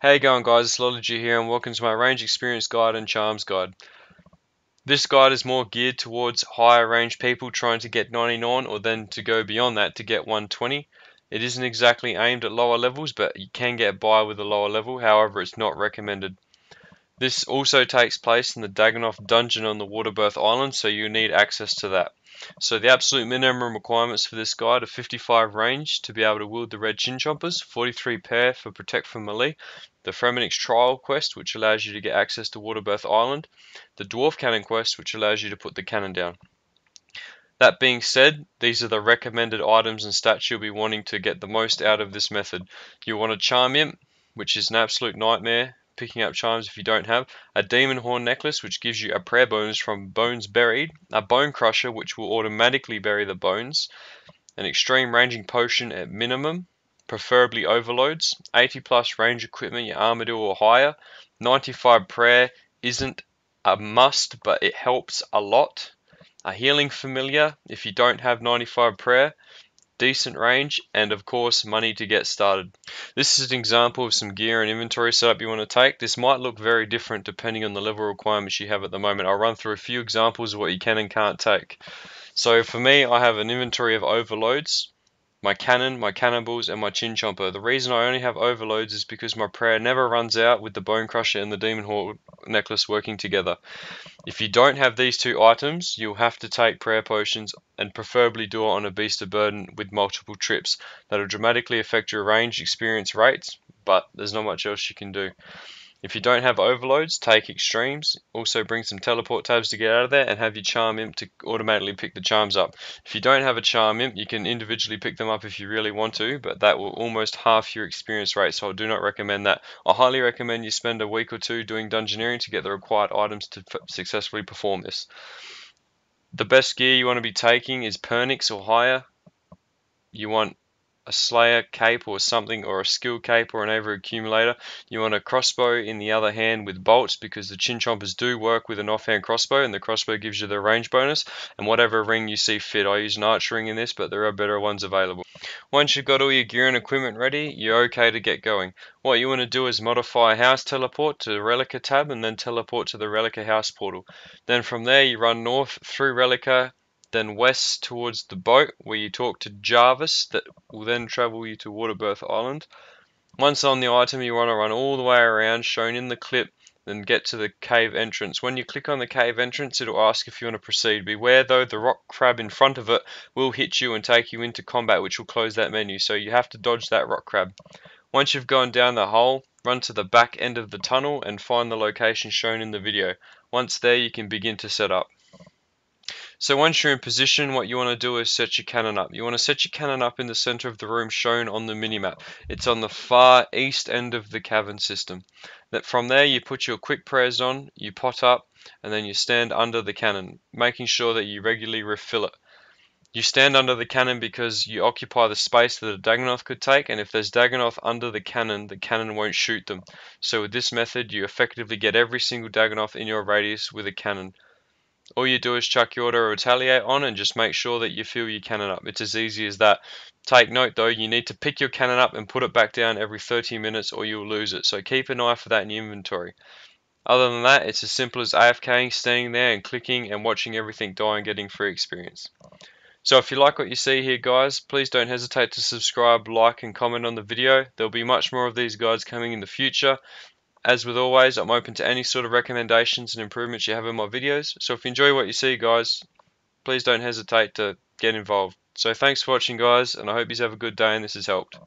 How you going, guys? It's L0lergy here and welcome to my range experience guide and charms guide. This guide is more geared towards higher range people trying to get 99 or then to go beyond that to get 120. It isn't exactly aimed at lower levels, but you can get by with a lower level, however it's not recommended. This also takes place in the Dagannoth dungeon on the Waterbirth Island, so you need access to that. So the absolute minimum requirements for this guide are 55 range to be able to wield the red chin chompers, 43 pair for protect from melee, the Fremenix trial quest which allows you to get access to Waterbirth Island, the dwarf cannon quest which allows you to put the cannon down. That being said, these are the recommended items and stats you'll be wanting to get the most out of this method. You want a charm imp, which is an absolute nightmare picking up charms if you don't have, a demon horn necklace which gives you a prayer bonus from bones buried, a bone crusher which will automatically bury the bones, an extreme ranging potion at minimum, preferably overloads, 80 plus range equipment, your armadillo or higher, 95 prayer isn't a must but it helps a lot, a healing familiar if you don't have 95 prayer, decent range, and of course money to get started. This is an example of some gear and inventory setup you want to take. This might look very different depending on the level requirements you have at the moment. I'll run through a few examples of what you can and can't take. So for me, I have an inventory of overloads, my cannon, my cannonballs, and my chin chomper. The reason I only have overloads is because my prayer never runs out with the bone crusher and the demon horn necklace working together. If you don't have these two items, you'll have to take prayer potions and preferably do it on a beast of burden with multiple trips. That'll dramatically affect your range experience rates, but there's not much else you can do. If you don't have overloads, take extremes. Also bring some teleport tabs to get out of there and have your charm imp to automatically pick the charms up. If you don't have a charm imp, you can individually pick them up if you really want to, but that will almost half your experience rate, so I do not recommend that. I highly recommend you spend a week or two doing dungeoneering to get the required items to successfully perform this. The best gear you want to be taking is Pernix or higher. You want a Slayer cape or something, or a skill cape or an over accumulator. You want a crossbow in the other hand with bolts, because the chin chompers do work with an offhand crossbow, and the crossbow gives you the range bonus, and whatever ring you see fit. I use an archer ring in this, but there are better ones available. Once you've got all your gear and equipment ready, you're okay to get going. What you want to do is modify house teleport to the Relica tab and then teleport to the Relica house portal. Then from there you run north through Relica, then west towards the boat where you talk to Jarvis, that will then travel you to Waterbirth Island. Once on the item, you want to run all the way around, shown in the clip, then get to the cave entrance. When you click on the cave entrance, it'll ask if you want to proceed. Beware though, the rock crab in front of it will hit you and take you into combat, which will close that menu, so you have to dodge that rock crab. Once you've gone down the hole, run to the back end of the tunnel and find the location shown in the video. Once there, you can begin to set up. So once you're in position, what you want to do is set your cannon up. You want to set your cannon up in the center of the room shown on the minimap. It's on the far east end of the cavern system. From there, you put your quick prayers on, you pot up, and then you stand under the cannon, making sure that you regularly refill it. You stand under the cannon because you occupy the space that a Dagannoth could take, and if there's Dagannoth under the cannon won't shoot them. So with this method, you effectively get every single Dagannoth in your radius with a cannon. All you do is chuck your auto retaliate on and just make sure that you fill your cannon up. It's as easy as that. Take note though, you need to pick your cannon up and put it back down every 30 minutes or you'll lose it. So keep an eye for that in your inventory. Other than that, it's as simple as AFKing, standing there and clicking and watching everything die and getting free experience. So if you like what you see here, guys, please don't hesitate to subscribe, like and comment on the video. There'll be much more of these guides coming in the future. As with always, I'm open to any sort of recommendations and improvements you have in my videos. So if you enjoy what you see, guys, please don't hesitate to get involved. So thanks for watching, guys, and I hope you have a good day and this has helped.